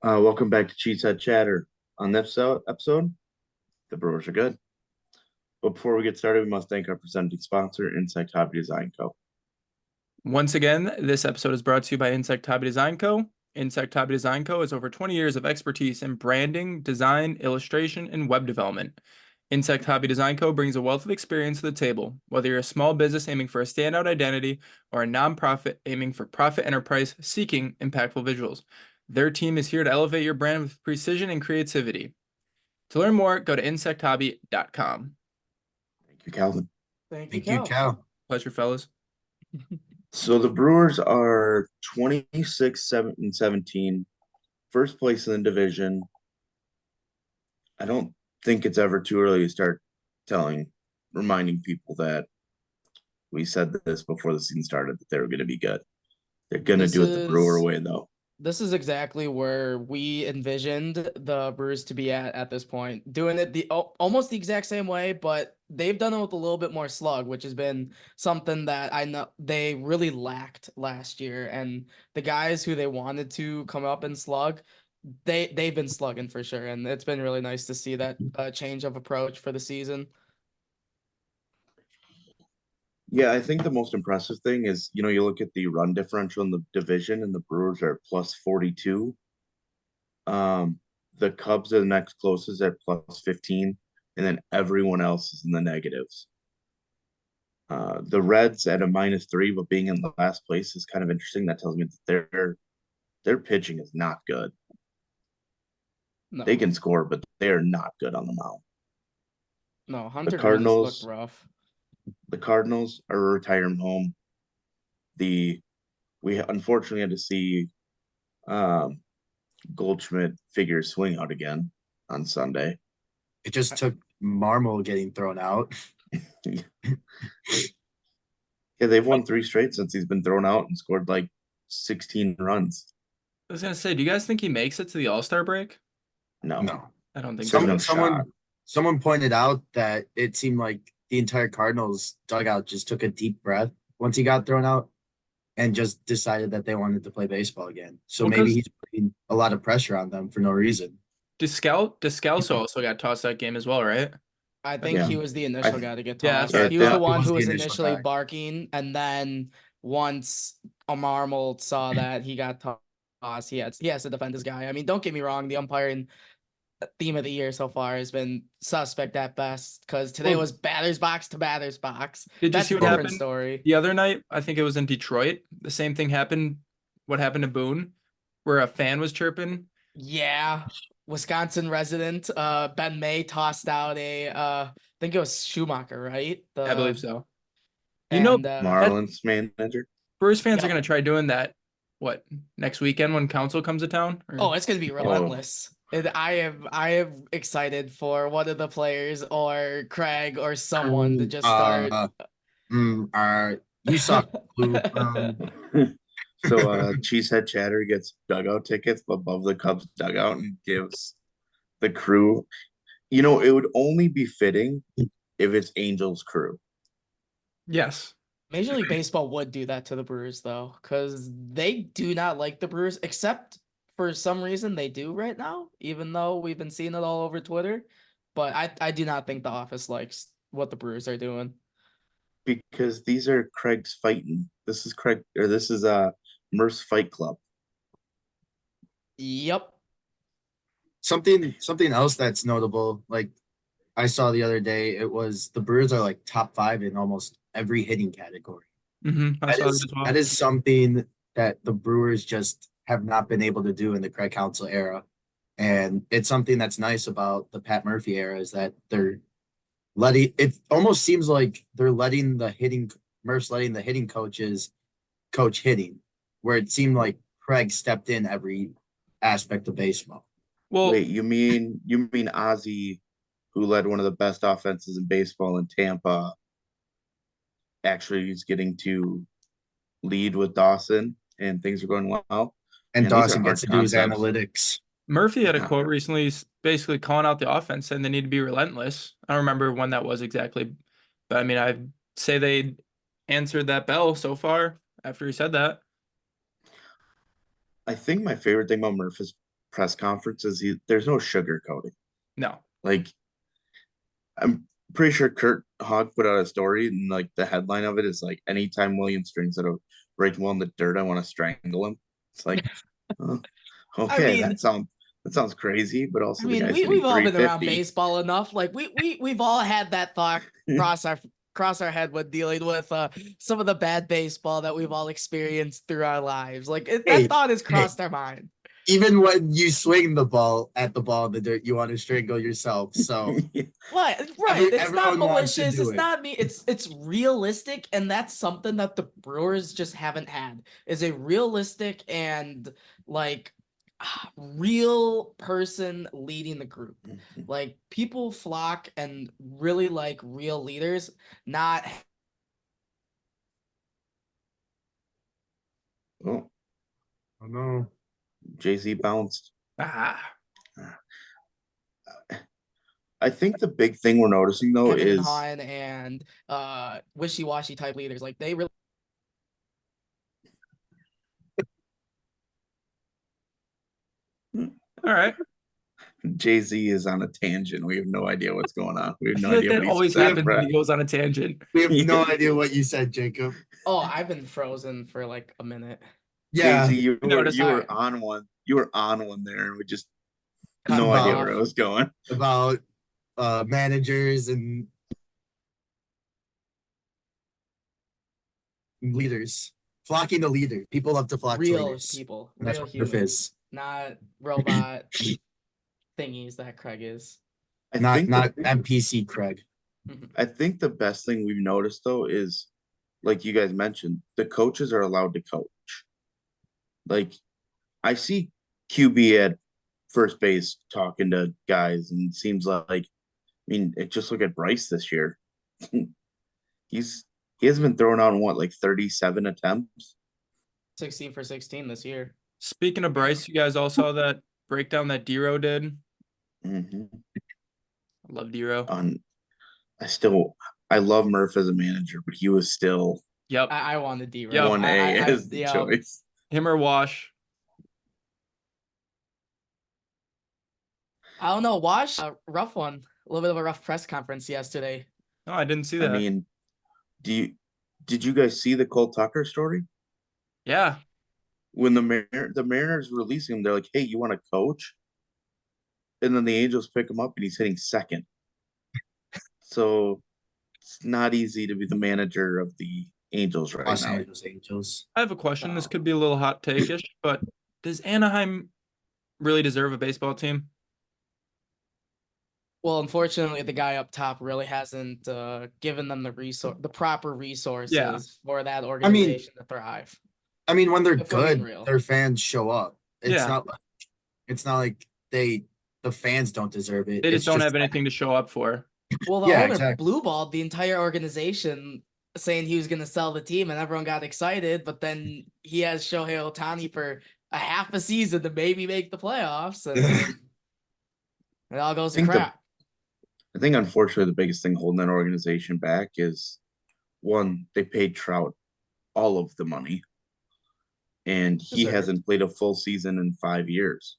Welcome back to Cheesehead Chatter. On this episode, the Brewers are good. But before we get started, we must thank our presenting sponsor, Insect Hobby Design Co. Once again, this episode is brought to you by Insect Hobby Design Co. Insect Hobby Design Co. has over 20 years of expertise in branding, design, illustration, and web development. Insect Hobby Design Co. brings a wealth of experience to the table, whether you're a small business aiming for a standout identity or a nonprofit aiming for profit enterprise seeking impactful visuals. Their team is here to elevate your brand with precision and creativity. To learn more, go to insecthobby.com. Thank you, Calvin. Thank you, Cal. Pleasure, fellas. So the Brewers are 26-17, first place in the division. I don't think it's ever too early to start reminding people that we said this before the season started, that they were going to be good. They're going to do it the Brewer way, though. This is exactly where we envisioned the Brewers to be at this point, doing it almost the exact same way, but they've done it with a little bit more slug, which has been something that I know they really lacked last year. And the guys who they wanted to come up and slug, they've been slugging for sure, and it's been really nice to see that change of approach for the season. Yeah, I think the most impressive thing is, you look at the run differential in the division, and the Brewers are plus 42. The Cubs are the next closest at plus 15, and then everyone else is in the negatives. The Reds at a -3, but being in the last place is kind of interesting. That tells me that their pitching is not good. No. They can score, but they are not good on the mound. No, Hunter The Cardinals looked rough. The Cardinals are a retirement home. We unfortunately had to see Goldschmidt figure swing out again on Sunday. It just took Marmol getting thrown out. Yeah, they've won 3 straight since he's been thrown out and scored like 16 runs. I was gonna say, do you guys think he makes it to the All-Star break? No. I don't think There's so. no Someone pointed out that it seemed like the entire Cardinals dugout just took a deep breath once he got thrown out and just decided that they wanted to play baseball again. So maybe he's putting a lot of pressure on them for no reason. Descalso also got tossed that game as well, right? I think he was the initial guy to get tossed. Yeah, he was the one was who the was initial initially guy. barking, and then once Marmol saw that he got tossed, he has to defend his guy. I mean, don't get me wrong, the umpiring theme of the year so far has been suspect at best, because today was batter's box to batter's box. Did you see what happened story. The other night? I think it was in Detroit. The same thing happened. What happened to Boone, where a fan was chirping? Yeah. Wisconsin resident Ben May tossed out I think it was Schumacher, right? I believe so. Marlins manager. Brewers fans are gonna try doing that. What, next weekend when Council comes to town? Oh, it's gonna be relentless. I am excited for one of the players or Craig or someone to just start. You suck. So Cheesehead Chatter gets dugout tickets above the Cubs dugout and gives the crew. It would only be fitting if it's Angels crew. Yes. Major League Baseball would do that to the Brewers, though, because they do not like the Brewers, except for some reason they do right now, even though we've been seeing it all over Twitter. But I do not think the office likes what the Brewers are doing. Because these are Craig's fighting. This is Murph's Fight Club. Yep. Something else that's notable, like I saw the other day, it was the Brewers are like top 5 in almost every hitting category. That is something that the Brewers just have not been able to do in the Craig Counsell era. And it's something that's nice about the Pat Murphy era, is that it almost seems like they're letting the hitting coaches coach hitting, where it seemed like Craig stepped in every aspect of baseball. Well, wait, you mean Ozzie, who led one of the best offenses in baseball in Tampa, actually is getting to lead with Dawson and things are going well? And Dawson gets to do his analytics. Murphy had a quote recently basically calling out the offense, saying they need to be relentless. I don't remember when that was exactly, but I mean, I'd say they answered that bell so far after he said that. I think my favorite thing about Murph is press conferences, there's no sugarcoating. No. Like, I'm pretty sure Kurt Hogg put out a story, and like the headline of it is like, anytime Williams strings out a breaking ball in the dirt, I want to strangle him. It's like, okay, mean- that sounds crazy, but also the guy's we've all been around 350. baseball enough. Like we've all had that thought cross our head when dealing with some of the bad baseball that we've all experienced through our lives. Like that thought has crossed our mind. Even when you swing the ball in the dirt, you want to strangle yourself. So What? Right. It's not everyone wants to malicious. do It's it. not me. It's realistic, and that's something that the Brewers just haven't had. Is a realistic and like real person leading the group. Like people flock and really like real leaders, not Oh, Oh no. Jay-Z bounced. Ah. I think the big thing we're noticing though Kevin and is Han and wishy-washy type leaders. Like they really All right. Jay-Z is on a tangent. We have no idea what's going on. We have I no feel like idea that what he's always saying, happens when he goes on a tangent. We have no Yeah. idea what you said, Jacob. Oh, I've been frozen for like a minute. Yeah. Jay-Z, you noticed were that. on one. You were on one there, and we just Cut no me idea off. where it was going. About managers and leaders. Flocking to leader. People love to flock to Real leaders. people, And that's real what Griff humans, is. not robot thingies that Craig is. I Not think NPC Craig. I think the best thing we've noticed though is, like you guys mentioned, the coaches are allowed to coach. Like, I see QB at first base talking to guys, and it seems like, I mean, just look at Bryce this year. He hasn't been thrown out in what, like 37 attempts. 16 for 16 this year. Speaking of Bryce, you guys all saw that breakdown that Dero did. Mm-hmm. I love Dero. I love Murph as a manager, but he was still Yep. I wanted D. Yep. 1A as the choice. Him or Wash. I don't know. Wash, a rough one. A little bit of a rough press conference yesterday. No, I didn't see I that. mean, did you guys see the Cole Tucker story? Yeah. When the Mariners release him, they're like, "Hey, you want to coach?" And then the Angels pick him up, and he's hitting second. So it's not easy to be the manager of the Angels right Los now. Angeles Angels. I have a question. This could be a little hot take-ish, but does Anaheim really deserve a baseball team? Well, unfortunately, the guy up top really hasn't given them the proper resources for that organization to thrive. I mean, when they're If we're being good, real. their fans show up. It's Yeah. not like the fans don't deserve it. They It's just don't have anything to show up for. Well, the Yeah, owner exactly. blueballed the entire organization, saying he was going to sell the team, and everyone got excited. But then he has Shohei Ohtani for a half a season to maybe make the playoffs, and it all goes to crap. I think, unfortunately, the biggest thing holding that organization back is, one, they paid Trout all of the money, and he Deserved. hasn't played a full season in 5 years.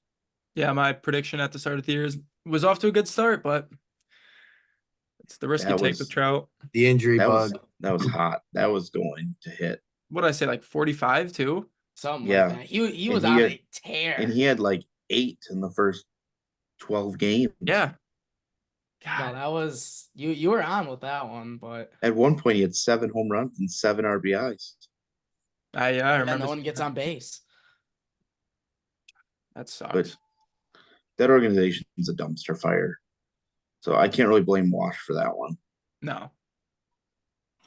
Yeah, my prediction at the start of the year was off to a good start, but it's the risk you take with Trout. The injury That bug. was hot. That was going to hit. What did I say, like 45 too? Something Yeah. like that. He was And on he a tear. And he had like 8 in the first 12 games. Yeah. No, God. that was you were on with that one, but At one point, he had 7 home runs and 7 RBIs. I remember. no one gets on base. That sucks. But that organization is a dumpster fire. So I can't really blame Wash for that one. No.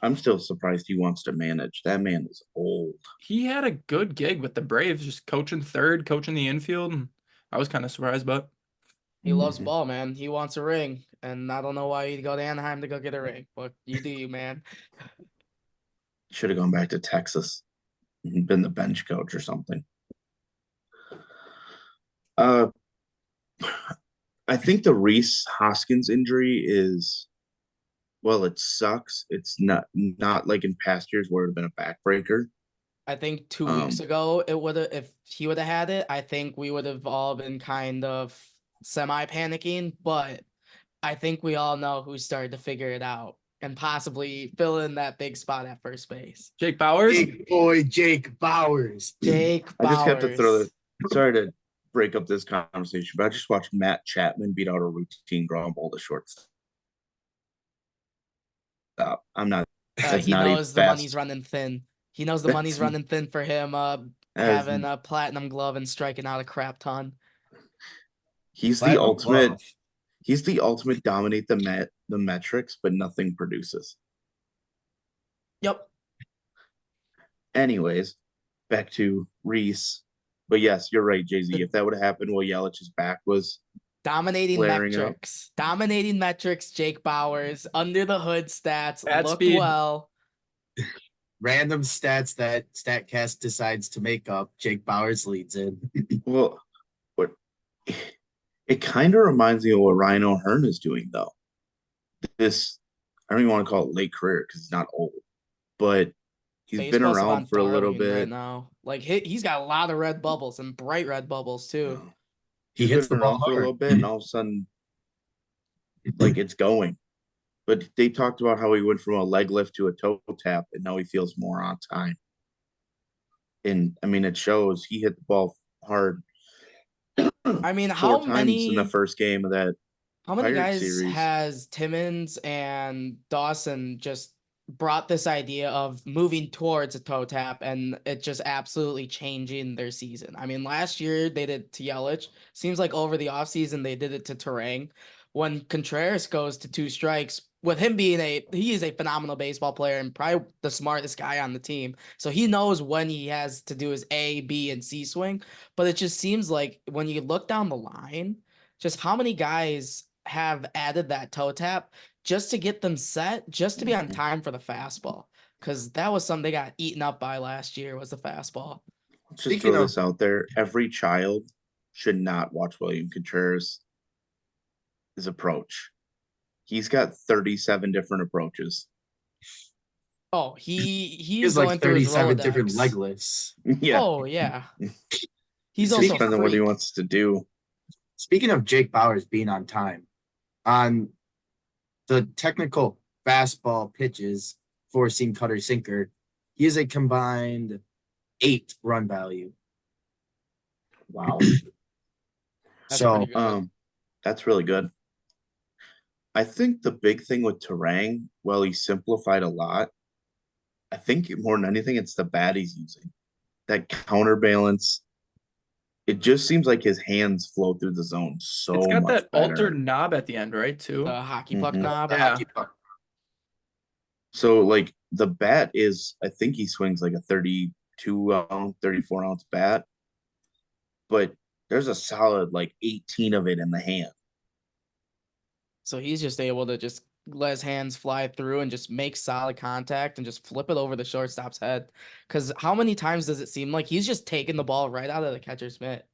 I'm still surprised he wants to manage. That man is old. He had a good gig with the Braves, just coaching third, coaching the infield. And I was kind of surprised, but He loves ball, man. He wants a ring, and I don't know why you'd go to Anaheim to go get a ring, but you do, man. Should have gone back to Texas and been the bench coach or something. I think the Reese Hoskins injury is, well, it sucks. It's not like in past years where it would have been a backbreaker. I think 2 weeks ago, it would have, if he would have had it, I think we would have all been kind of semi panicking, but I think we all know who started to figure it out and possibly fill in that big spot at first base. Jake Bowers. Big boy Jake Bowers. Jake I just have to throw Bowers. sorry to break up this conversation, but I just watched Matt Chapman beat out a routine ground ball to shortstop. I'm not. That's He not even knows the fast. money's running thin. He knows the money's running thin for him having a platinum glove and striking out a crap ton. He's the ultimate. He's the ultimate dominate the metrics, but nothing produces. Yep. Anyways, back to Reese. But yes, you're right, Jay-Z. If that would have happened while Yelich's back was dominating metrics. Dominating metrics, Jake Bowers. Under the hood stats. Looked well. Random stats that StatCast decides to make up. Jake Bowers leads in. Well, what it kind of reminds me of what Ryan O'Hearn is doing, though. This, I don't even want to call it late career because he's not old, but he's been around for a little bit right now. Like he's got a lot of red bubbles and bright red bubbles too. He hits the ball for a little bit, and all of a sudden, like it's going. But they talked about how he went from a leg lift to a toe tap, and now he feels more on time. And I mean, it shows. He hit the ball hard. I mean, how many in the first game of that? How many Pirate guys series has Timmons and Dawson just brought this idea of moving towards a toe tap and it just absolutely changing their season? I mean, last year they did it to Yelich. Seems like over the offseason they did it to Terang. When Contreras goes to 2 strikes, with him being he is a phenomenal baseball player and probably the smartest guy on the team. So he knows when he has to do his A, B, and C swing. But it just seems like when you look down the line, just how many guys have added that toe tap just to get them set, just to be on time for the fastball. Because that was something they got eaten up by last year, was the fastball. Just throw this out there. Every child should not watch William Contreras' approach. He's got 37 different approaches. Oh, he's like going 37 different leg lifts. Yeah. Oh, yeah. He's also depends on what he wants to do. Speaking of Jake Bowers being on time, on the technical fastball pitches, 4-seam cutter sinker, he has a combined 8 run value. Wow. That's really good. I think the big thing with Terang, well, he simplified a lot. I think more than anything, it's the bat he's using. That counterbalance. It just seems like his hands flow through the zone so much. It's got that better. altered knob at the end, right? Too. The hockey puck knob. Yeah. So like the bat is, I think he swings like a 32-ounce, 34-ounce bat, but there's a solid like 18 of it in the hand. So he's just able to just let his hands fly through and just make solid contact and just flip it over the shortstop's head. Because how many times does it seem like he's just taking the ball right out of the catcher's mitt?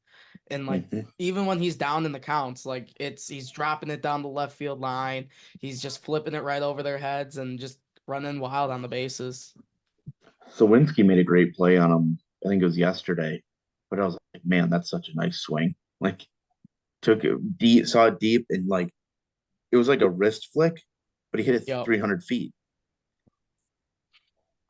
And like even when he's down in the counts, like he's dropping it down the left field line. He's just flipping it right over their heads and just running wild on the bases. Sawinski made a great play on him. I think it was yesterday, but I was like, man, that's such a nice swing. Like took it deep, saw it deep, and like it was like a wrist flick, but he hit it 300 feet.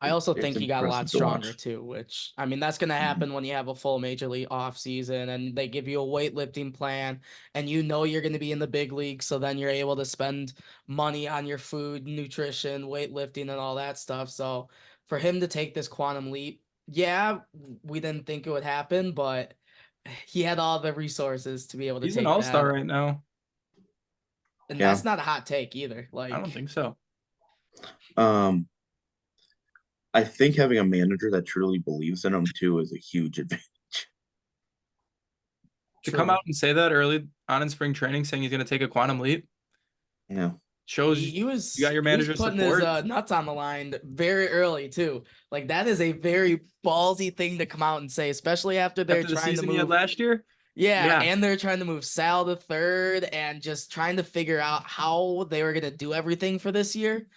I also think he got a lot stronger too, which I mean that's gonna happen when you have a full major league off season and they give you a weightlifting plan and you know you're gonna be in the big league, so then you're able to spend money on your food, nutrition, weightlifting, and all that stuff. So for him to take this quantum leap, yeah, we didn't think it would happen, but he had all the resources to be able to take that. He's an all-star right now. And that's not a hot take either. Like I don't think so. I think having a manager that truly believes in him too is a huge advantage. To come out and say that early on in spring training, saying he's going to take a quantum leap, shows you got your manager's putting support. His nuts on the line very early too. Like that is a very ballsy thing to come out and say, especially after they're trying to move last year. Yeah, and they're trying to move Sal to third and just trying to figure out how they were going to do everything for this year.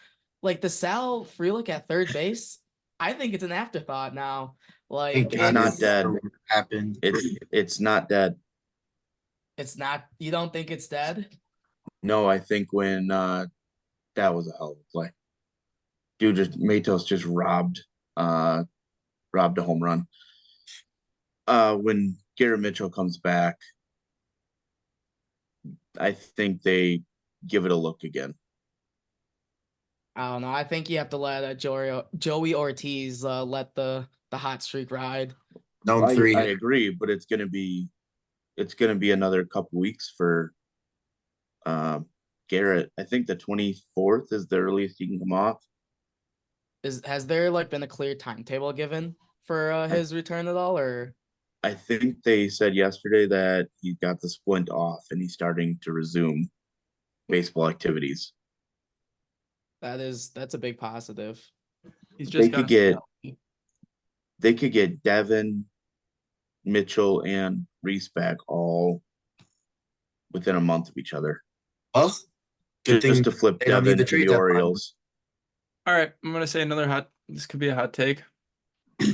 Like the Sal Frelick at third base, I think it's an afterthought now. Like Thank It's God not it dead. never happened. It's not dead. it's not. You don't think it's dead? No, I think when that was a hell of a play. Dude, just Matos just robbed a home run. When Garrett Mitchell comes back, I think they give it a look again. I don't know. I think you have to let Joey Ortiz let the hot streak ride. No I three. agree, but it's gonna be another couple weeks for Garrett. I think the 24th is the earliest he can come off. Has there like been a clear timetable given for his return at all, or? I think they said yesterday that he got the splint off and he's starting to resume baseball activities. That's a big positive. He's They just could get Devin, Mitchell, and Reese back all within a month of each other. Well, good Just thing to flip they don't need Devin the to trade the deadline. Orioles. All right, I'm gonna say this could be a hot take.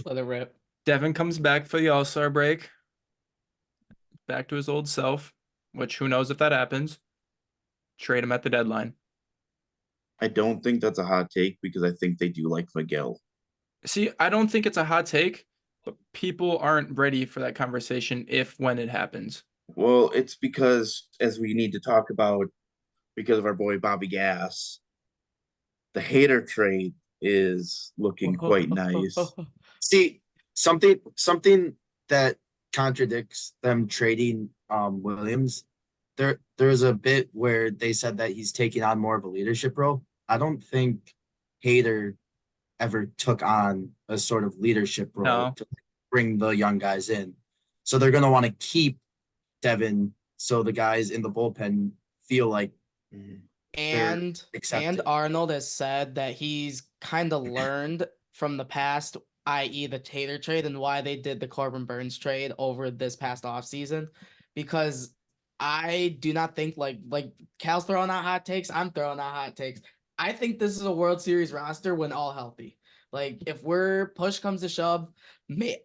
Let it rip. Devin comes back for the All-Star break. Back to his old self, which who knows if that happens. Trade him at the deadline. I don't think that's a hot take because I think they do like Miguel. See, I don't think it's a hot take, but people aren't ready for that conversation when it happens. Well, it's because, as we need to talk about, because of our boy Bobby Gass, the Hater trade is looking quite nice. See, something that contradicts them trading Williams. There's a bit where they said that he's taking on more of a leadership role. I don't think Hader ever took on a sort of leadership role to bring the young guys in. So they're gonna want to keep Devin so the guys in the bullpen feel like And accepted. Arnold has said that he's kind of learned from the past, i.e. the Tater trade, and why they did the Corbin Burns trade over this past offseason. Because I do not think like Cal's throwing out hot takes, I'm throwing out hot takes. I think this is a World Series roster when all healthy. Like if push comes to shove,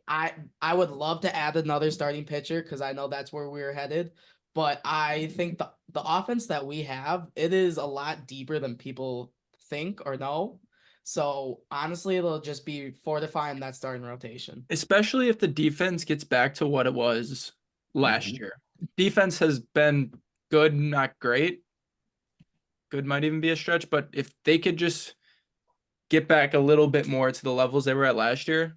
I would love to add another starting pitcher because I know that's where we're headed. But I think the offense that we have, it is a lot deeper than people think or know. So honestly, it'll just be fortifying that starting rotation. Especially if the defense gets back to what it was last year. Defense has been good, not great. Good might even be a stretch, but if they could just get back a little bit more to the levels they were at last year,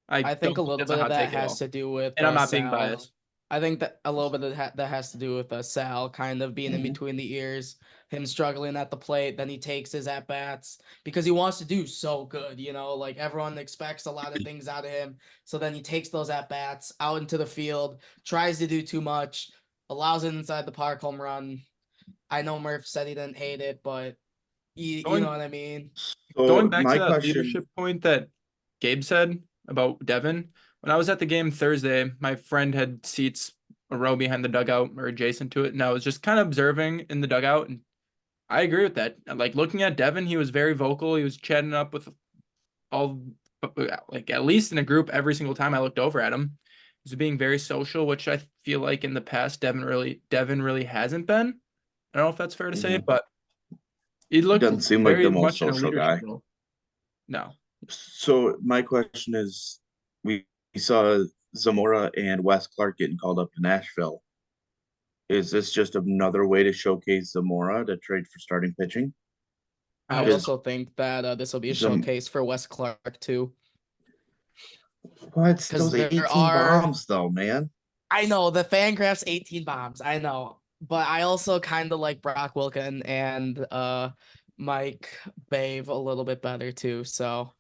I think a little bit of that has to do with and I'm not being Sal. biased. I think that a little bit of that has to do with Sal kind of being in between the ears, him struggling at the plate. Then he takes his at bats because he wants to do so good. You know, like everyone expects a lot of things out of him. So then he takes those at bats out into the field, tries to do too much, allows it inside the park home run. I know Murph said he didn't hate it, but you know what I mean? So Going back my to that question, leadership point that Gabe said about Devin, when I was at the game Thursday, my friend had seats a row behind the dugout or adjacent to it, and I was just kind of observing in the dugout, and I agree with that. Like looking at Devin, he was very vocal. He was chatting up with all, like at least in a group every single time I looked over at him. He was being very social, which I feel like in the past Devin really hasn't been. I don't know if that's fair to say, but he looked doesn't seem like very the most much in a social leadership guy. role. No. So my question is, we saw Zamora and Wes Clark getting called up to Nashville. Is this just another way to showcase Zamora to trade for starting pitching? I also think that this will be a showcase for Wes Clark too. What? Those 18 bombs though, man. I know the Fangraphs 18 bombs. I know. But I also kind of like Brock Wilken and Mike Bave a little bit better too. So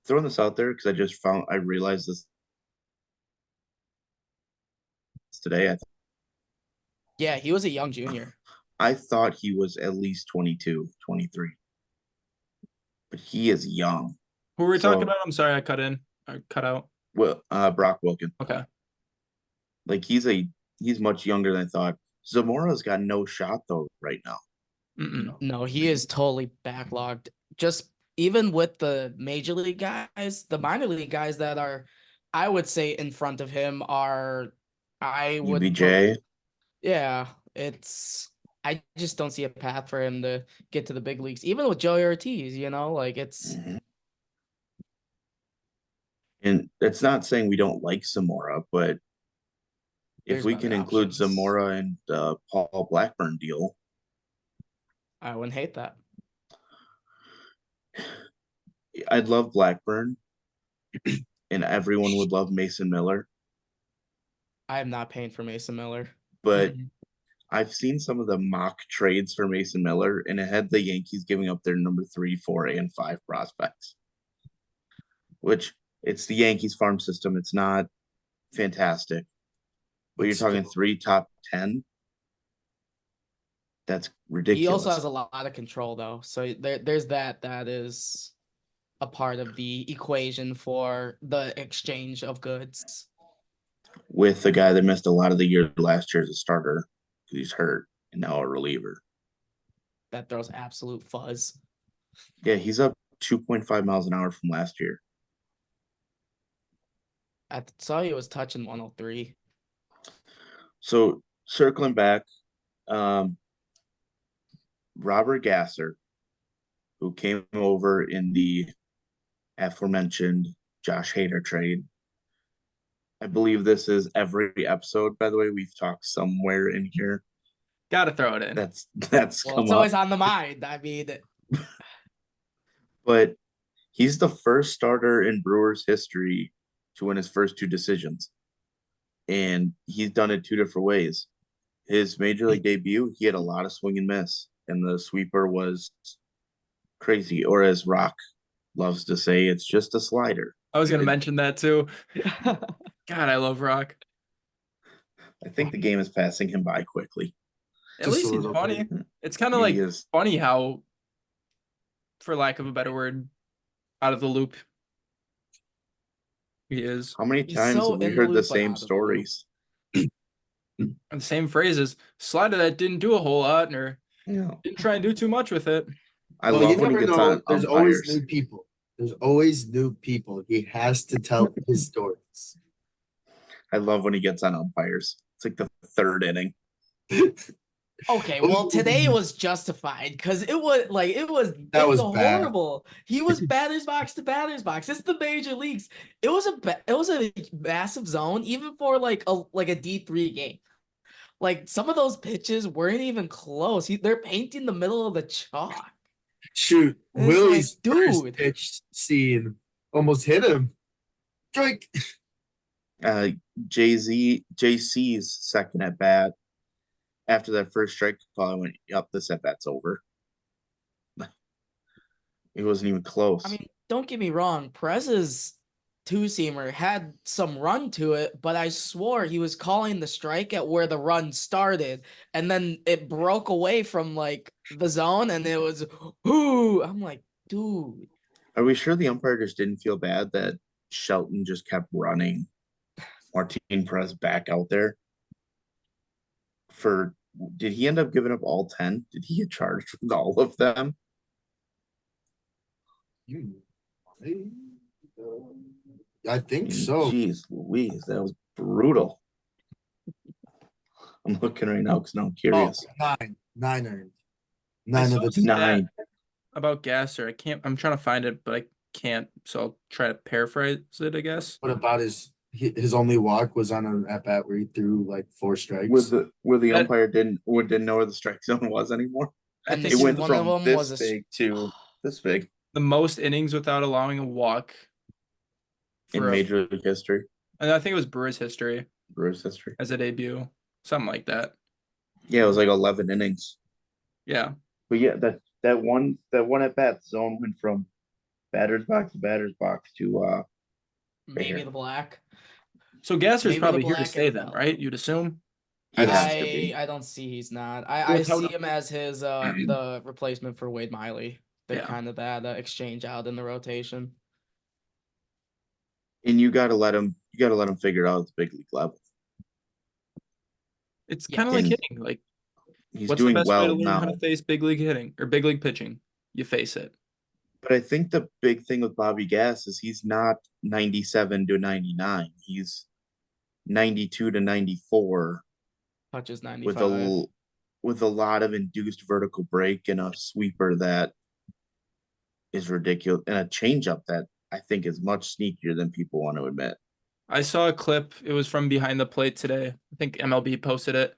throwing this out there because I realized this today. Yeah, he was a young junior. I thought he was at least 22, 23. But he is young. Who were we talking about? I'm sorry, I cut out. Well, Brock Wilken. Okay. Like he's much younger than I thought. Zamora's got no shot though right now. No, he is totally backlogged. Just even with the major league guys, the minor league guys that are I would say in front of him are I would UBJ. yeah, I just don't see a path for him to get to the big leagues, even with Joey Ortiz, like it's Mhm. And it's not saying we don't like Zamora, but if there's we better can include options. Zamora and Paul Blackburn deal, I wouldn't hate that. I'd love Blackburn, and everyone would love Mason Miller. I am not paying for Mason Miller. But Mhm. I've seen some of the mock trades for Mason Miller, and it had the Yankees giving up their number 3, 4, and 5 prospects. Which it's the Yankees farm system. It's not fantastic. But you're It's talking still- 3 top 10. That's ridiculous. He also has a lot of control though. So there's that is a part of the equation for the exchange of goods. With the guy that missed a lot of the year last year as a starter because he's hurt and now a reliever. That throws absolute fuzz. Yeah, he's up 2.5 miles an hour from last year. I saw he was touching 103. So circling back, Robert Gasser, who came over in the aforementioned Josh Hader trade. I believe this is every episode, by the way. We've talked somewhere in here. Gotta throw it in. That's Well, come it's always up. on the mind. I mean, But he's the first starter in Brewers history to win his first 2 decisions. And he's done it 2 different ways. His major league debut, he had a lot of swing and miss, and the sweeper was crazy. Or as Rock loves to say, it's just a slider. I was gonna mention that too. God, I love Rock. I think the game is passing him by quickly. At Just least a he's little funny. bit. It's kind of He like is. funny how, for lack of a better word, out of the loop he is. How many He's times so have we in the heard the loop, but same out of the loop. stories? And the same phrases. Slider that didn't do a whole lot, or Yeah. didn't try and do too much with it. I Well, love you when he never gets know. on There's always umpires. new people. There's always new people. He has to tell his stories. I love when he gets on umpires. It's like the 3rd inning. Okay, well today was justified because it was That was bad. horrible. He was batters box to batters box. It's the major leagues. It was a massive zone even for like a D3 game. Like some of those pitches weren't even close. They're painting the middle of the chalk. Shoot, And it's Willie's like, first dude. pitch scene almost hit him. Drake. JC's second at bat. After that first strike call, I went, "Yep, this at bat's over." It wasn't even close. I mean, don't get me wrong. Perez's two-seamer had some run to it, but I swore he was calling the strike at where the run started, and then it broke away from like the zone, and it was, ooh. I'm like, dude. Are we sure the umpire just didn't feel bad that Shelton just kept running Martin Perez back out there? Did he end up giving up all 10? Did he get charged with all of them? I think so. Jeez Louise, that was brutal. I'm looking right now because now I'm curious. Nine earned. I 9 saw of the a stat 9. about Gasser. I'm trying to find it, but I can't. So I'll try to paraphrase it, I guess. What about his only walk was on an at bat where he threw like 4 strikes. Where the That- umpire didn't know where the strike zone was anymore. I And think It this went one of from them was this a big to this big the most innings without allowing a walk in for Major League history, and I think it was Brewers history Brewers history. as a debut, something like that. Yeah, it was like 11 innings. Yeah, But yeah, that one at bat zone went from batter's box to maybe here. the black. so Gasser's Maybe the probably here to black stay and then, the- right? You'd assume. He has to be. I don't see he's not. I With how- see him as his the replacement for Wade Miley. They're Yeah. kind of that exchange out in the rotation. And you gotta let him figure it out at the big league level. It's Yeah. kind of like And hitting. Like, he's what's the doing best way to well learn how now. to face big league hitting or big league pitching? You face it. But I think the big thing with Bobby Gass is he's not 97 to 99. He's 92 to 94 Touches with 95. a lot of induced vertical break and a sweeper that is ridiculous and a changeup that I think is much sneakier than people want to admit. I saw a clip. It was from behind the plate today. I think MLB posted it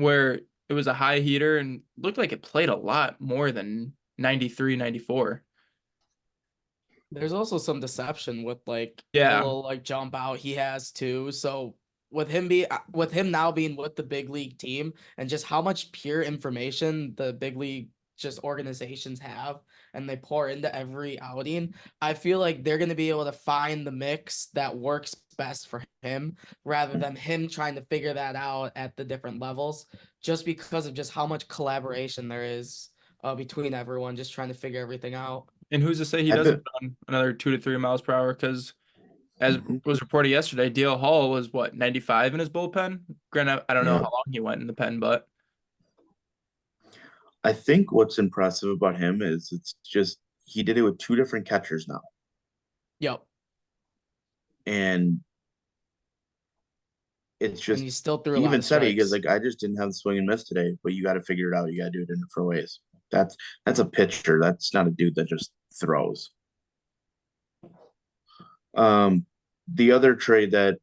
where it was a high heater and looked like it played a lot more than 93, 94. There's also some deception with like the Yeah. little like jump out he has too. So with him now being with the big league team and just how much pure information the big league just organizations have and they pour into every outing, I feel like they're going to be able to find the mix that works best for him rather than him trying to figure that out at the different levels, just because of just how much collaboration there is between everyone just trying to figure everything out. And who's to say he I doesn't bet- run another 2 to 3 miles per hour? Because as Mhm. was reported yesterday, DL Hall was what, 95 in his bullpen? Granted, I don't know Yeah. how long he went in the pen, but I think what's impressive about him is it's just he did it with two different catchers now. Yep. And it's just And he still threw a he lot even of said it, he goes strikes. like, I just didn't have the swing and miss today, but you got to figure it out. You got to do it in different ways. That's a pitcher. That's not a dude that just throws. The other trade that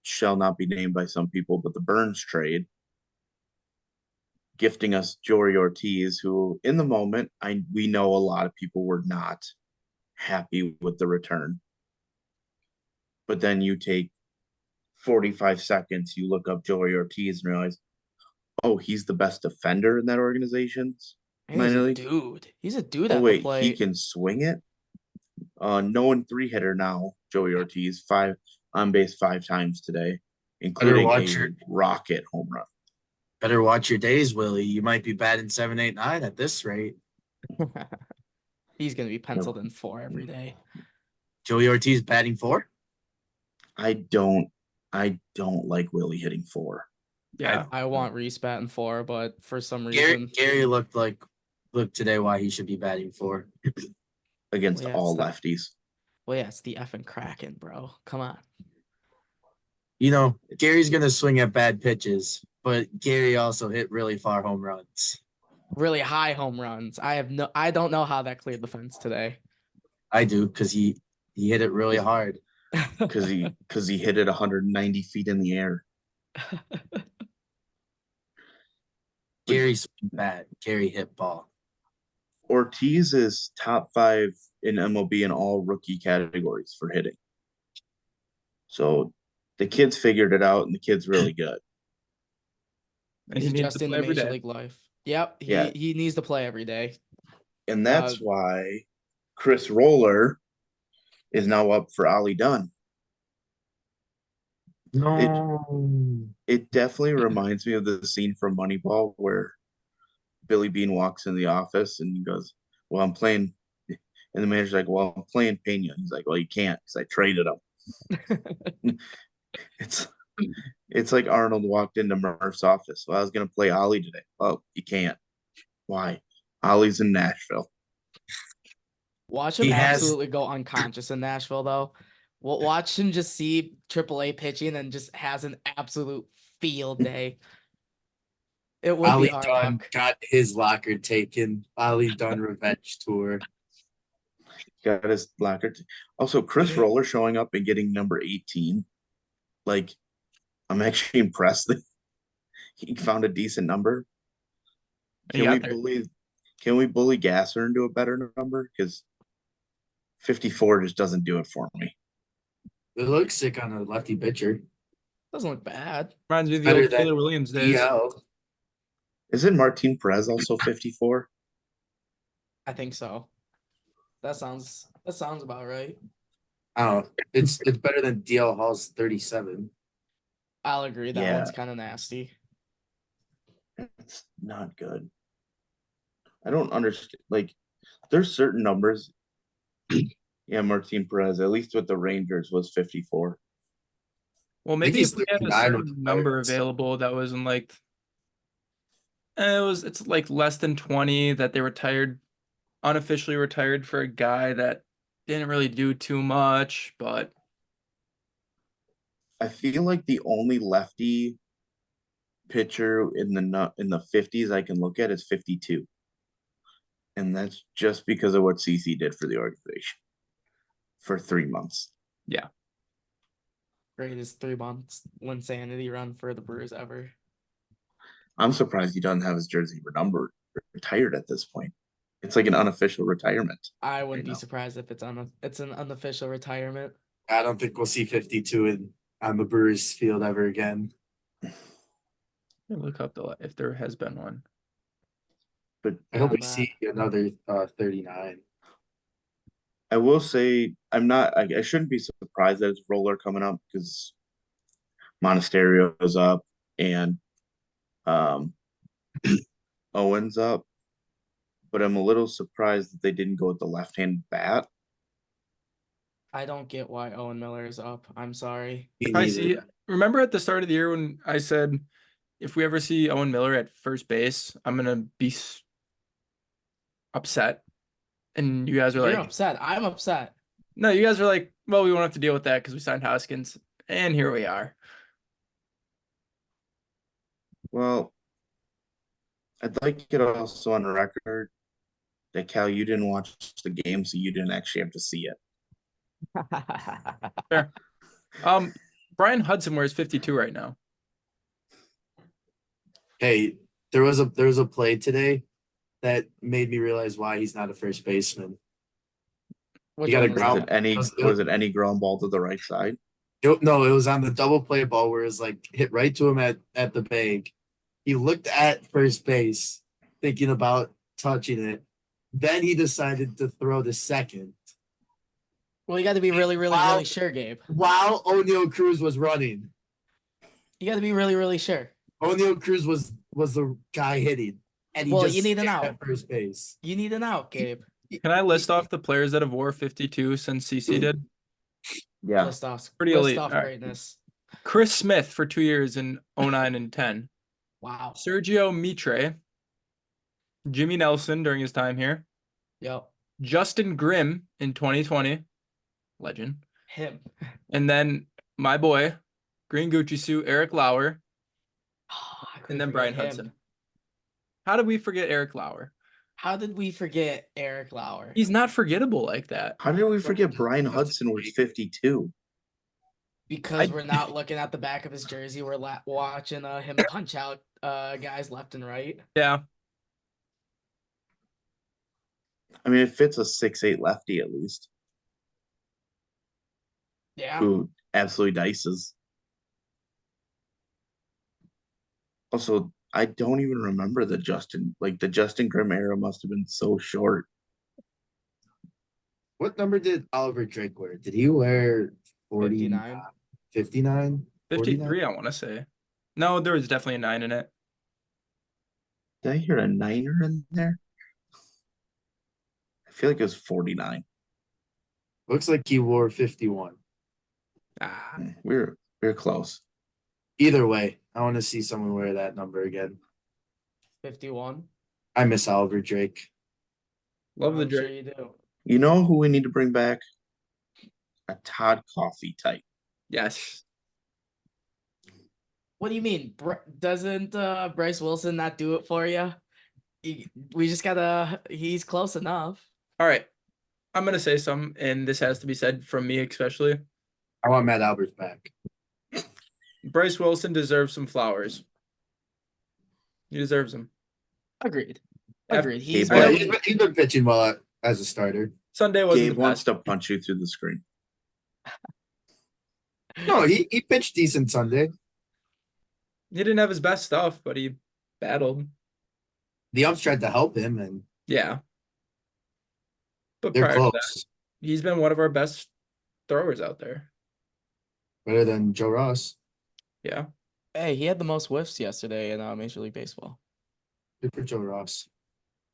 shall not be named by some people, but the Burns trade, gifting us Jory Ortiz, who in the moment we know a lot of people were not happy with the return. But then you take 45 seconds, you look up Joey Ortiz and realize, oh, he's the best defender in that organization's And he's minor a league. dude. He's a dude Oh at the wait, he plate. can swing it. No one 3-hitter now. Joey Ortiz 5 on base 5 times today, including a rocket home run. Better watch your days, Willie. You might be batting 7, 8, 9 at this rate. He's gonna be penciled in 4 every day. Joey Ortiz batting 4? I don't like Willie hitting 4. yeah. I want Reese batting 4, but for some reason Gary looked today why he should be batting 4 against Well, yeah, all it's lefties. well, yeah, it's the effing Kraken, bro. Come on. You know, Gary's gonna swing at bad pitches, but Gary also hit really far home runs. Really high home runs. I don't know how that cleared the fence today. I do, because he hit it really hard. Because he hit it 190 feet in the air. Gary swing bat. Gary hit ball. Ortiz is top 5 in MLB in all rookie categories for hitting. So the kid's figured it out, and the kid's really good. And He's he needs just to in play the every major day. league life. Yep. Yeah. He needs to play every day. And that's why Chris Roller is now up for Ollie Dunn. No. It definitely reminds me of the scene from Moneyball where Billy Bean walks in the office and he goes, well, I'm playing. And the manager's like, well, I'm playing Pena. He's like, well, you can't because I traded him. It's like Arnold walked into Murph's office. Well, I was going to play Ollie today. Oh, you can't. Why? Ollie's in Nashville. Watch him absolutely go unconscious in Nashville, though. Watch him just see AAA pitching and just has an absolute field day. It would Ollie be hard Dunn luck. got his locker taken. Ollie Dunn revenge tour. Got his locker. Also, Chris Roller showing up and getting number 18. Like, I'm actually impressed that he found a decent number. Can we bully Gasser into a better number? Because 54 just doesn't do it for me. It looks sick on a lefty pitcher. Doesn't look bad. Reminds me of the Better old than Taylor Williams days. DL. Isn't Martin Perez also 54? I think so. That sounds about right. I don't know. It's better than DL Hall's 37. I'll agree. That Yeah. one's kind of nasty. It's not good. I don't understand. Like, there's certain numbers. Yeah, Martin Perez, at least with the Rangers, was 54. Well, maybe if we had a 39 with certain the number Pirates. available that was in like it's like less than 20 that they retired unofficially retired for a guy that didn't really do too much, but I feel like the only lefty pitcher in the 50s I can look at is 52. And that's just because of what CC did for the organization for 3 months. yeah. Greatest 3 months insanity run for the Brewers ever. I'm surprised he doesn't have his jersey retired at this point. It's like an unofficial retirement. I wouldn't right be now. surprised if it's an unofficial retirement. I don't think we'll see 52 on the Brewers field ever again. Look up if there has been one. But I hope we that. see another 39. I will say I shouldn't be surprised that it's Roller coming up because Monasterio's up and Owen's up. But I'm a little surprised that they didn't go with the left-hand bat. I don't get why Owen Miller is up. I'm sorry. I see. Remember at the start of the year when I said if we ever see Owen Miller at first base, I'm gonna be upset. And you guys are You're like, upset. I'm upset. no, you guys are like, well, we won't have to deal with that because we signed Hoskins, and here we are. Well, I'd like it also on record that Cal, you didn't watch the game, so you didn't actually have to see it. Fair. Brian Hudson wears 52 right now. Hey, there was a play today that made me realize why he's not a first baseman. Which You got one a was ground. that? Was it any ground ball to the right side? No, it was on the double play ball where it was like hit right to him at the bag. He looked at first base, thinking about touching it. Then he decided to throw to second. Well, you got to be really, really, Wow. really sure, Gabe. While O'Neal Cruz was running. You got to be really, really sure. O'Neal Cruz was the guy hitting. And he Well, just you need an stayed out. at first base. You need an out, Gabe. Can I list off the players that have wore 52 since CC did? Yeah. List off, Pretty list elite. off All right. greatness. Chris Smith for 2 years in 09 and 10. Wow. Sergio Mitre. Jimmy Nelson during his time here. Yep. Justin Grimm in 2020. Legend. Him. And then my boy, Green Gucci Suit, Eric Lauer. And then Brian Hudson. How did we forget Eric Lauer? How did we forget Eric Lauer? He's not forgettable like that. How did we forget Brian Hudson was 52? Because we're not looking at the back of his jersey. We're watching him punch out guys left and right. Yeah. I mean, it fits a 6'8" lefty at least, Yeah. who absolutely dices. Also, I don't even remember the Justin Grimm era must have been so short. What number did Oliver Drake wear? Did he wear 59? 59? 53, I want to say. No, there was definitely a 9 in it. Did I hear a 9er in there? I feel like it was 49. Looks like he wore 51. We're close. Either way, I want to see someone wear that number again. 51. I miss Oliver Drake. Love the I'm sure Drake. you do. You know who we need to bring back? A Todd Coffey type. Yes. What do you mean? Doesn't Bryce Wilson not do it for you? We just gotta. He's close enough. All right. I'm going to say something, and this has to be said from me especially. I want Matt Alberts back. Bryce Wilson deserves some flowers. He deserves them. Agreed. After- Agreed. He's Yeah, He's been pitching well as a starter. Sunday wasn't Gabe the wants best. to punch you through the screen. No, he pitched decent Sunday. He didn't have his best stuff, but he battled. The umps tried to help him, and Yeah. But they're prior to that, close. he's been one of our best throwers out there. Better than Joe Ross. Yeah. Hey, he had the most whiffs yesterday in Major League Baseball. Good for Joe Ross.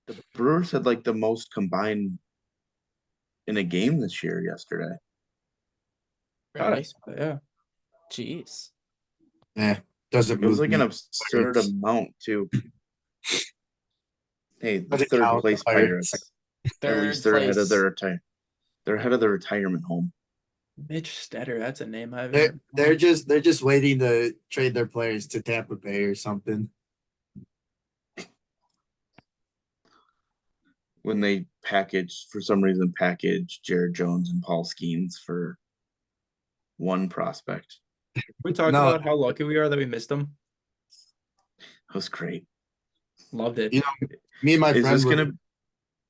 The Brewers had like the most combined in a game this year yesterday. Really? Yeah. Jeez. Doesn't It move was like me. an absurd Pirates. amount too. Hey, the Does it third count, place the Pirates? Pirates. At least Third they're ahead of place. they're ahead of the retirement home. Mitch Stetter, that's a name I've They're just waiting to trade their players to Tampa Bay or something. When they for some reason package Jared Jones and Paul Skeens for one prospect. We talked No. about how lucky we are that we missed them. That was great. Loved it. You know, me and my Is friend this gonna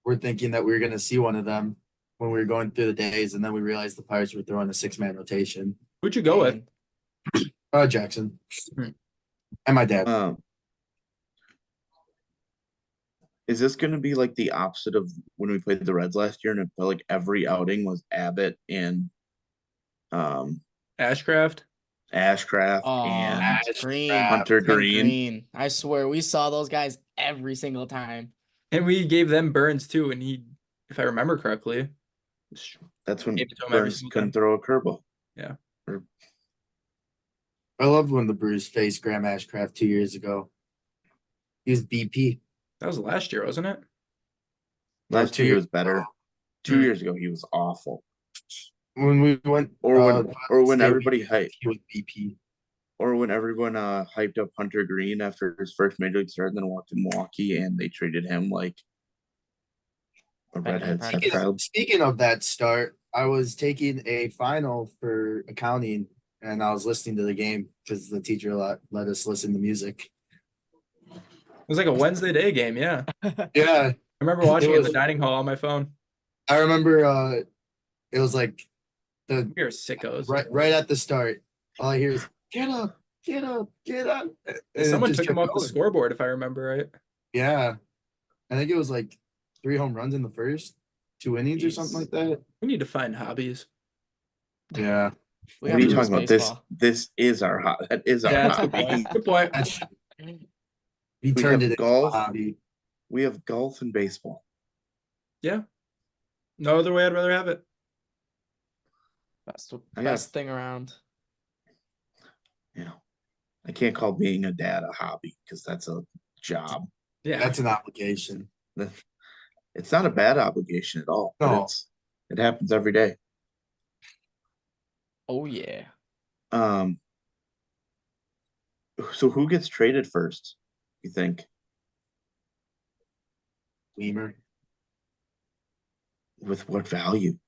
were thinking that we were gonna see one of them when we were going through the days, and then we realized the Pirates were throwing a 6-man rotation. Who'd you go with? Jackson. Hmm. And my dad. Is this going to be like the opposite of when we played the Reds last year and it felt like every outing was Abbott and Ashcraft and Green. Hunter And Green. I swear we saw those guys every single time. And we gave them Burns too, and he, if I remember correctly, That's when gave it to him every Burns single couldn't time. throw a curveball. Yeah. I loved when the Brewers faced Graham Ashcraft 2 years ago. He was BP. That was last year, wasn't it? Last year he was better. ago. 2 years ago he was awful. When we went Or when State everybody Weekend, hyped he was BP. or when everyone hyped up Hunter Green after his first major league start and then walked to Milwaukee and they treated him like a redhead stepchild. Speaking of that start, I was taking a final for accounting and I was listening to the game because the teacher let us listen to music. It was like a Wednesday day game, yeah. Yeah. I remember watching it in the was- dining hall on my phone. I remember it was like We are sickos. right at the start. All I hear is get up, get up, get up. And it Someone just took him kept off the going. scoreboard, if I remember right. Yeah. I think it was like 3 home runs in the first 2 innings or something like that. We need to find hobbies. Yeah. We What are you Brewers talking about? baseball. This is that is our Yeah, that's a good hobby. point. Good point. That's he We turned have it into golf. a hobby. We have golf and baseball. Yeah. No other way I'd rather have it. Best thing around. Yeah. I can't call being a dad a hobby because that's a job. Yeah. That's an obligation. It's not a bad obligation at all. But No. it happens every day. Oh yeah. So who gets traded first, you think? Weimer. With what value?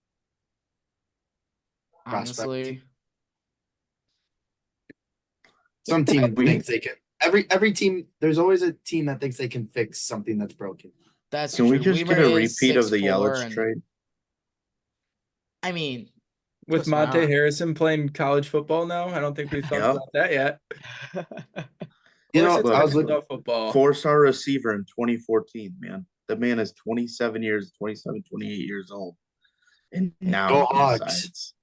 Prospect. Honestly. Some team thinks they can. Every team, there's always a team that thinks they can fix something that's broken. That's Can true. we just get Weimer a is repeat of the 6'4" Yelich and- trade? I mean, With Let's Monte not. Harrison playing college football now, I don't think we've thought Yep. about that yet. You Of course know, it's I was gonna be looking. about football. 4-star receiver in 2014, man. That man is 27 years, 27, 28 years old. And now Go he Hogs. decides.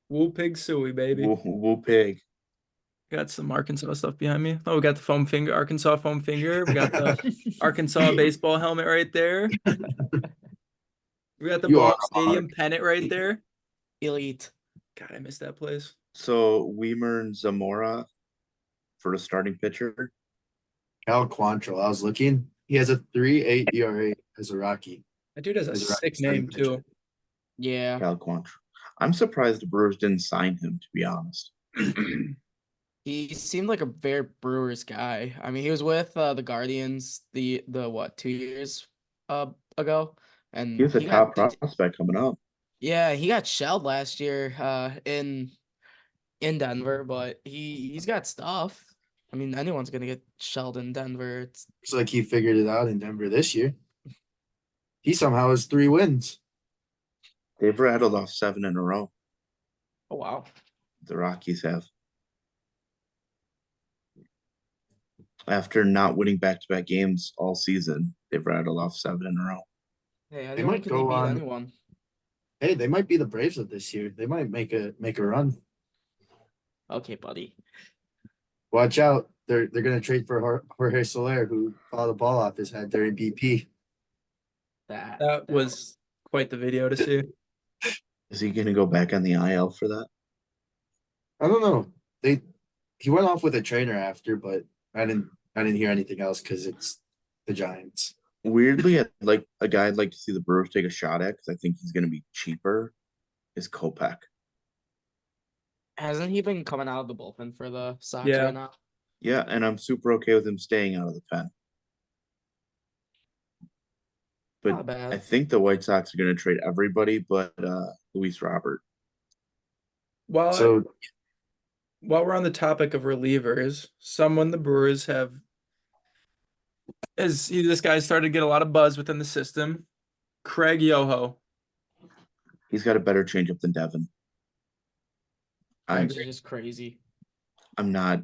Woo pig suey, baby. Woo pig. Got some Arkansas stuff behind me. Oh, we got the foam finger, Arkansas foam finger. We got the Arkansas baseball helmet right there. We got the You Ball are a Stadium hog. pennant right there. elite. God, I missed that place. So Weimer and Zamora for a starting pitcher. Cal Quantrill. I was looking. He has a 3.8 ERA as a Rocky. That dude has a As a sick starting name pitcher. too. Yeah. Cal Quantrill. I'm surprised the Brewers didn't sign him, to be honest. He seemed like a very Brewers guy. I mean, he was with the Guardians the what 2 years ago, and He was a he top got prospect coming up. yeah he got shelled last year in Denver, but he's got stuff. I mean, anyone's gonna get shelled in Denver. It's Looks like he figured it out in Denver this year. He somehow has 3 wins. They've rattled off 7 in a row. oh wow. The Rockies have. After not winning back-to-back games all season, they've rattled off 7 in a row. Hey, They anyone might can go beat on- anyone. Hey, they might be the Braves of this year. They might make a run. Okay, buddy. Watch out. They're gonna trade for Jorge Soler, who fouled the ball off his head during BP. That was quite the video to see. Is he going to go back on the IL for that? I don't know. He went off with a trainer after, but I didn't hear anything else because it's the Giants. Weirdly, I'd like to see the Brewers take a shot at because I think he's going to be cheaper. Is Kopech? Hasn't he been coming out of the bullpen for the Sox Yeah. right now? Yeah, and I'm super okay with him staying out of the pen. But Not bad. I think the White Sox are going to trade everybody but Luis Robert. While So we're on the topic of relievers, someone the Brewers have this guy started to get a lot of buzz within the system. Craig Yoho. He's got a better changeup than Devin. Craig's just crazy. I'm not,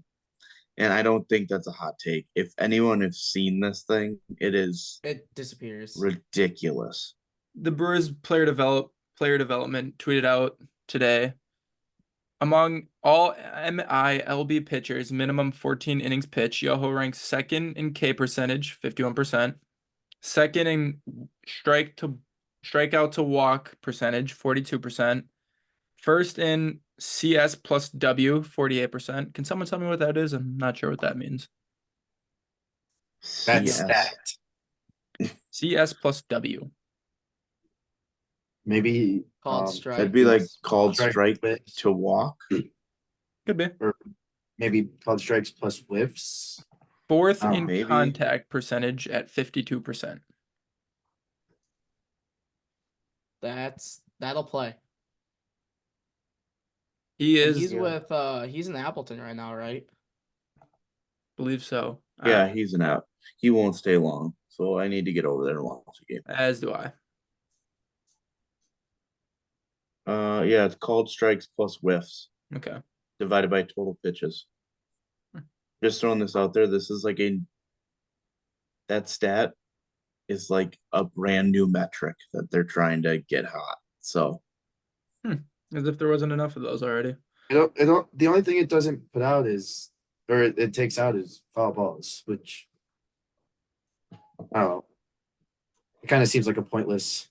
and I don't think that's a hot take. If anyone has seen this thing, It disappears. ridiculous. The Brewers player development tweeted out today. Among all MILB pitchers, minimum 14 innings pitch, Yoho ranks second in K percentage, 51%, second in strikeout to walk percentage, 42%, first in CS plus W, 48%. Can someone tell me what that is? I'm not sure what that means. that's CS. that. CS plus W. Maybe Called strike. That'd be like plus called walk. strike whiffs, to walk. Could be. or maybe called strikes plus whiffs. Fourth Oh, in maybe. contact percentage at 52%. That'll play. He And is, he's in Appleton right now, right? believe so. Yeah, he's an out. He won't stay long, so I need to get over there and watch the game. As do I. Yeah, it's called strikes plus whiffs Okay. divided by total pitches. Hmm. Just throwing this out there. This is that stat is like a brand new metric that they're trying to get hot. So As if there wasn't enough of those already. The only thing it doesn't put out is, or it takes out is foul balls, which I don't know. It kind of seems like a pointless.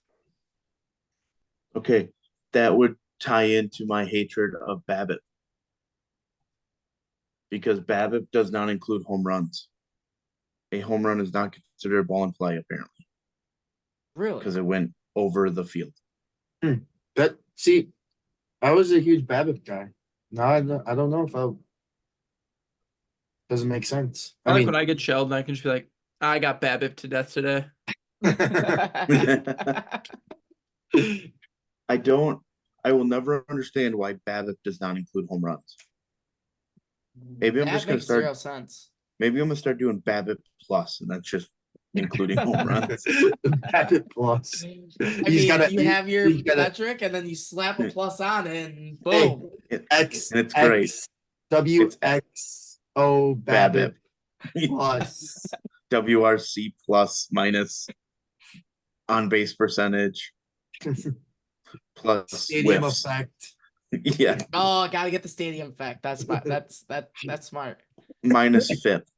okay, that would tie into my hatred of BABIP. Because BABIP does not include home runs. A home run is not considered a ball in play, apparently, Really? because it went over the field. See, I was a huge BABIP guy. Now I don't know if doesn't make sense. I like when I get shelled and I can just be like, I got BABIP to death today. I will never understand why BABIP does not include home runs. Maybe I'm That just gonna makes start. 0 sense. Maybe I'm gonna start doing BABIP plus, and that's just including home runs. BABIP plus. I mean, you have your metric, and then you slap a plus on it, and boom. X and it's great. WXO BABIP plus. WRC plus minus on base percentage plus Stadium whiffs. effect. Yeah. Oh, gotta get the stadium effect. That's smart. That's smart. Minus FIP.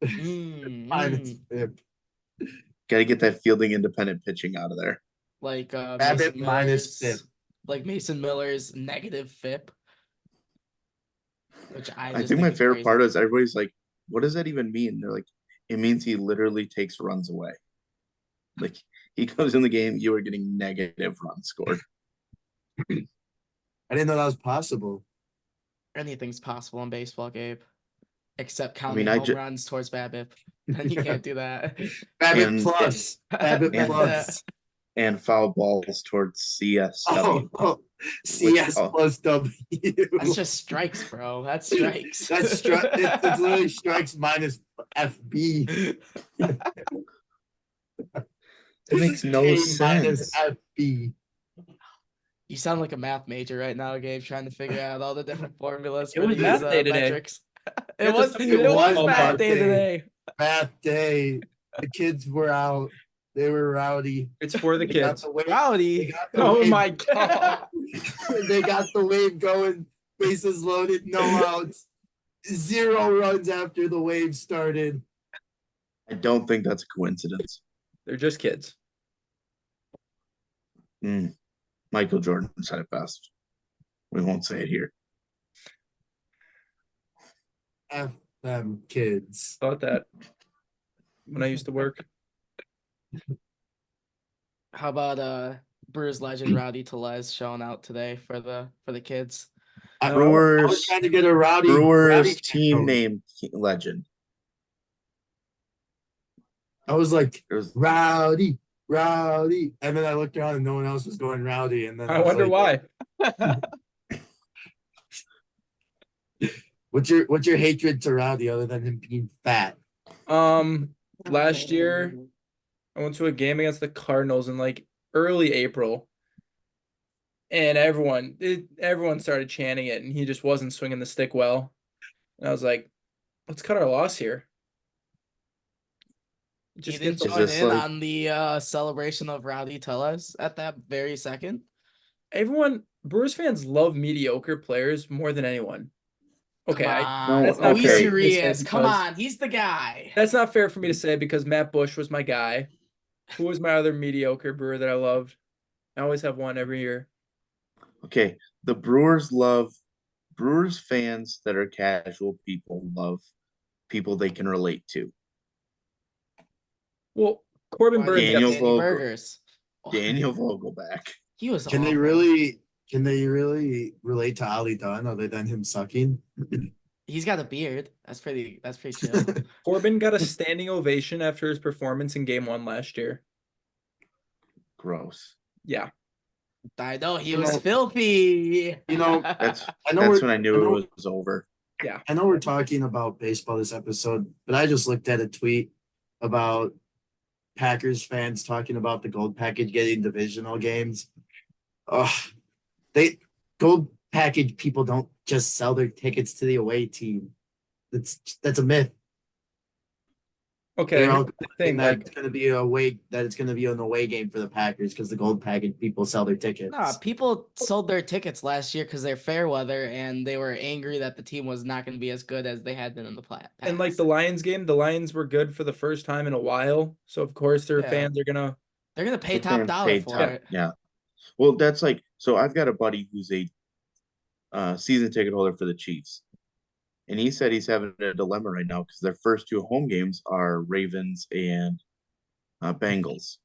Minus FIP. Gotta get that fielding independent pitching out of there. Like BABIP minus FIP. Like Mason Miller's negative FIP. Which I think my favorite part is everybody's like, what does that even mean? They're like, it means he literally takes runs away. Like he comes in the game, you are getting negative runs scored. I didn't know that was possible. Anything's possible in baseball, Gabe. Except counting home runs towards BABIP. And you can't do that. BABIP plus. BABIP plus. And foul balls towards CSW. CS plus W. That's just strikes, bro. That's strikes. It's literally strikes minus FB. It makes no sense. Minus FB. You sound like a math major right now, Gabe, trying to figure out all the different formulas for was these math day today. metrics. It was math day today. Math day. The kids were out. They were rowdy. It's for the kids. Rowdy. Oh my god. They got the wave going. Bases loaded, no outs. 0 runs after the wave started. I don't think that's a coincidence. They're just kids. Michael Jordan said it best. We won't say it here. F them kids. Thought that when I used to work. How about Brewers legend Rowdy Tellez showing out today for the kids? I was Brewers trying to get a rowdy Brewers fan team going. name legend. I was like, It was rowdy, rowdy, and then I looked around and no one else was going rowdy, and then I was wonder like, why. What's your hatred to Rowdy other than him being fat? Last year I went to a game against the Cardinals in like early April, and everyone started chanting it, and he just wasn't swinging the stick well. And I was like, let's cut our loss here. He Just didn't get the, join this in like- on the celebration of Rowdy Tellez at that very second. Brewers fans love mediocre players more than anyone. Okay, Come on, No, that's not Luis okay. Urias. Come Because- on, he's the guy. that's not fair for me to say because Matt Bush was my guy. Who was my other mediocre Brewer that I loved? I always have one every year. Okay, the Brewers fans that are casual people love people they can relate to. Well, Corbin Why Burns did Daniel Danny Vogel. Burgers. Oh, Daniel Vogelback. he was. Can they awful. really relate to Ali Dunn other than him sucking? He's got a beard. That's pretty chill. Corbin got a standing ovation after his performance in Game 1 last year. Gross. Yeah. I know he You was know- filthy. That's I know that's we're- when I knew it was over. I know we're talking about baseball this episode, but I just looked at a tweet about Packers fans talking about the gold package getting divisional games. Gold package people don't just sell their tickets to the away team. That's a myth. Okay. They're all Here's the thing, that like, it's gonna be an away game for the Packers because the gold package people sell their tickets. Nah, people sold their tickets last year because they're fair weather and they were angry that the team was not going to be as good as they had been in the past. and like the Lions game, the Lions were good for the first time in a while. So of course their Yeah. fans are gonna they're gonna pay The top fans dollar paid for top- it. Yeah. Well, that's like so. I've got a buddy who's a season ticket holder for the Chiefs, and he said he's having a dilemma right now because their first two home games are Ravens and Bengals.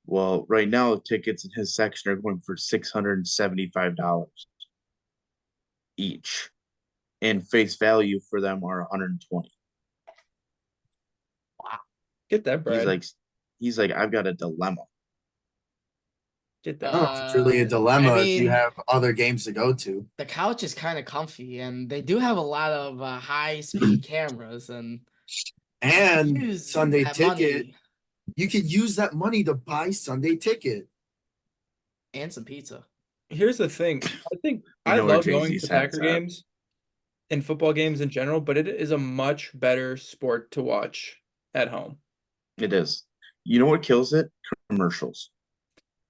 Well, right now tickets in his section are going for $675 each, and face value for them are 120. get that bread. He's like, I've got a dilemma. Get I that. don't know if it's really a dilemma I if you mean- have other games to go to. The couch is kind of comfy and they do have a lot of high speed cameras and And use Sunday that ticket, money you could use that money to buy Sunday ticket. and some pizza. Here's the thing. I think You I know where love going Jay-Z's to hat's Packer at. games and football games in general, but it is a much better sport to watch at home. It is. You know what kills it? Commercials.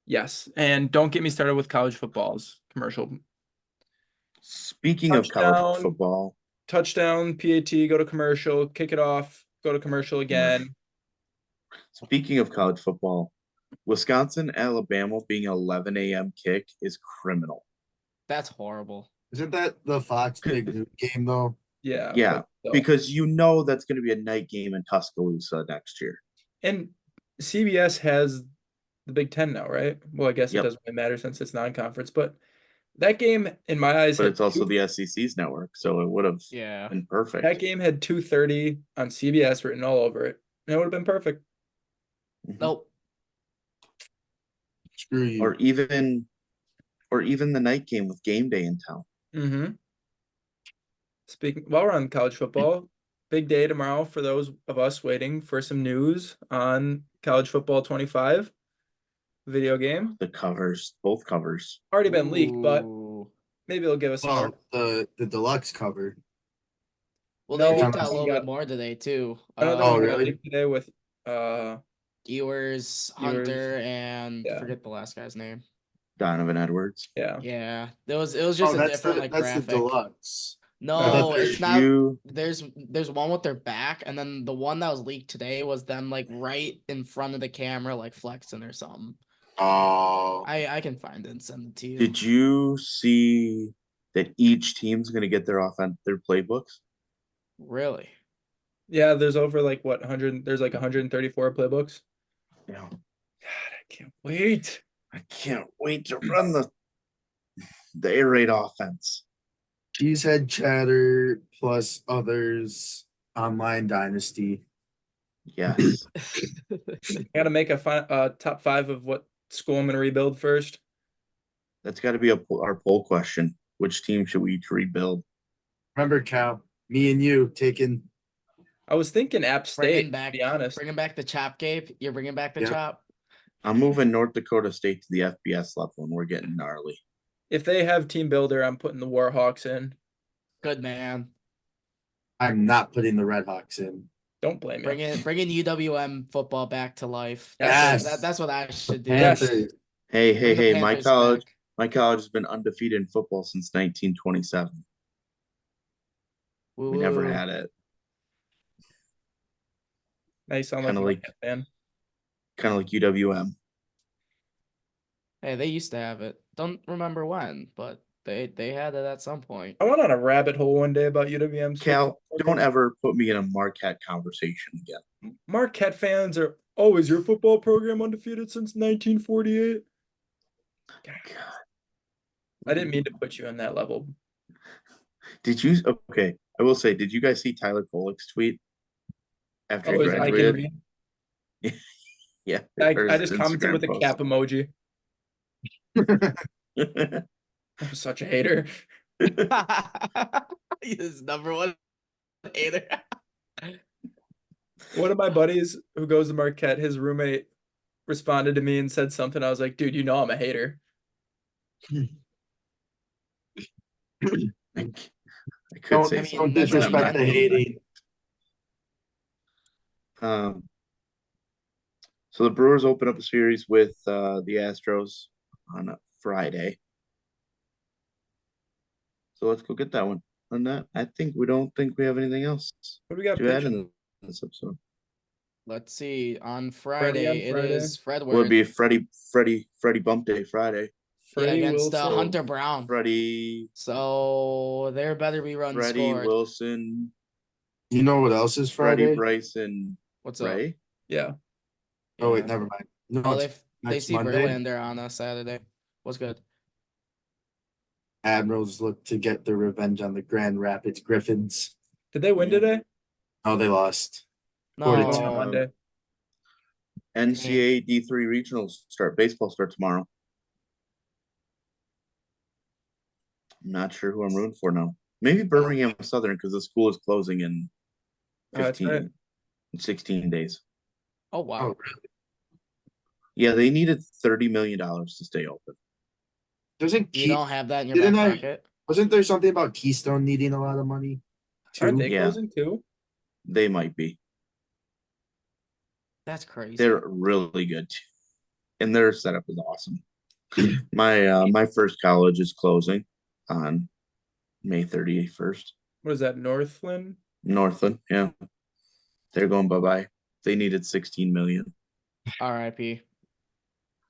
Yes, and don't get me started with college football's commercial. Speaking of college Touchdown. football, Touchdown, PAT, go to commercial, kick it off, go to commercial again. speaking of college football, Wisconsin, Alabama being an 11 a.m. kick is criminal. That's horrible. Isn't that the Fox Big Noon game though? Yeah. Yeah, but still. because you know that's going to be a night game in Tuscaloosa next year. And CBS has the Big Ten now, right? Well, I guess Yep. it doesn't really matter since it's non-conference, but that game, in my eyes, But had it's also the SEC's network, so it would have Yeah. been perfect. that game had 2:30 on CBS written all over it. And it would have been perfect. Mhm. Nope. Screw you. Or even the night game with game day in town. Mm-hmm. While we're on college football, big day tomorrow for those of us waiting for some news on college football 25 video game. The covers, both covers. Already been leaked, but Ooh. maybe they'll give us some more. Well, the deluxe cover. Well, No, they leaked we out a little got- bit more today too. Another Oh, one got really? leaked today with Ewers, Hunter, and Yeah. forget the last guy's name. Donovan Edwards. yeah. Yeah, it was just a different like that's graphic. the deluxe. No, thought it's not. You There's one with their back, and then the one that was leaked today was them like right in front of the camera, like flexing or something. Oh, I can find it and send it to you. did you see that each team's going to get their playbooks? Really? Yeah, there's over like what 100 there's like 134 playbooks. Yeah. God, I can't wait. I can't wait to run the air raid offense. Cheesehead Chatter plus others online dynasty. Yes. I gotta make a top 5 of what school I'm gonna rebuild first. That's got to be our poll question. Which team should we each rebuild? Remember, Cal, me and you taking. I was thinking App State, back, to be honest. bringing back the chop, Gabe. You're bringing back the Yep. chop. I'm moving North Dakota State to the FBS level, and we're getting gnarly. If they have Team Builder, I'm putting the Warhawks in. Good man. I'm not putting the Redhawks in. Don't blame me. Bringing UWM football back to life. Yes. That's what I should do. Panthers. Hey, Bring the my Panthers back. my college has been undefeated in football since 1927. We never Woo. had it. Now you sound like a Kinda like- Marquette fan. Kind of like UWM. Hey, they used to have it. Don't remember when, but they had it at some point. I went on a rabbit hole one day about UWM's Cal, football don't program. ever put me in a Marquette conversation again. Marquette fans are always your football program undefeated since 1948. God, I didn't mean to put you on that level. Did you? Okay, I will say, did you guys see Tyler Kolek's tweet after he Oh, is I can graduated? read. Yeah, I just commented with a cap emoji. cap. I'm such a hater. He's number one hater. One of my buddies who goes to Marquette, his roommate responded to me and said something. I was like, dude, you know I'm a hater. I could say Don't disrespect the hating. So the Brewers open up a series with the Astros on a Friday. So let's go get that one. On that, I don't think we have anything else What do we got to add pitching? in this episode. Let's see. On Friday Friday, it is Fred Will it Worth. be Freddie Bump Day Friday? Freddie against Wilson. Hunter Brown. Freddie So there better be runs scored. Wilson, You know what else is Freddie Friday? Bryson, What's up? Ray. Yeah. Oh wait, Yeah. never mind. No, Oh, it's they next see Monday. Verlander on a Saturday. What's good? Admirals look to get their revenge on the Grand Rapids Griffins. Did they win Yeah. today? Oh, they lost. No. 42. On Monday. NCAA D3 regionals baseball start tomorrow. I'm not sure who I'm rooting for now. Maybe Birmingham Southern because the school is closing in That's right. 16 days. Oh wow. Oh, really? Yeah, they needed $30 million to stay open. Doesn't You don't have that in your Didn't back I- pocket. wasn't there something about Keystone needing a lot of money? Aren't Too? they Yeah. closing too? They might be. That's crazy. They're really good, and their setup is awesome. My first college is closing on May 31st. What is that, Northland? Northland, yeah, they're going bye-bye. They needed 16 million. R.I.P.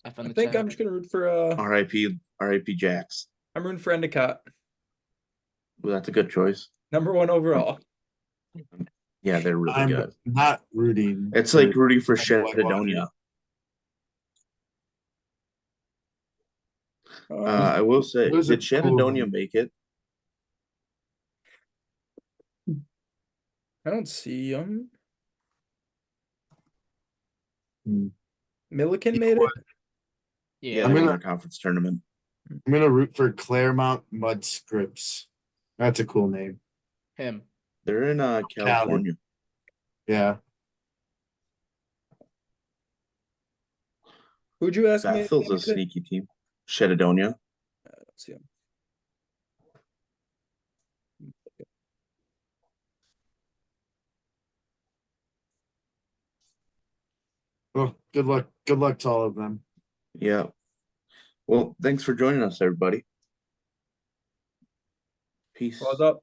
I think I'm just gonna root for RIP Jacks. I'm rooting for Endicott. Well, that's a good choice. Number 1 overall. Yeah, they're really I'm good. not rooting. It's like rooting for That's Whitewater. Sheridonia. Uh, I will say, Those are did cool. Sheridonia make it? I don't see them. Hmm. Milliken made it. Yeah, Yeah. they won gonna- their conference tournament. I'm gonna root for Claremont Mud Scripts. That's a cool name. Him. They're in California. Yeah. Who'd you ask me? Bethel's a sneaky team. Sheridonia. I don't see him. Well, good luck. Good luck to all of them. Yeah. Well, thanks for joining us, everybody. Peace. What's up?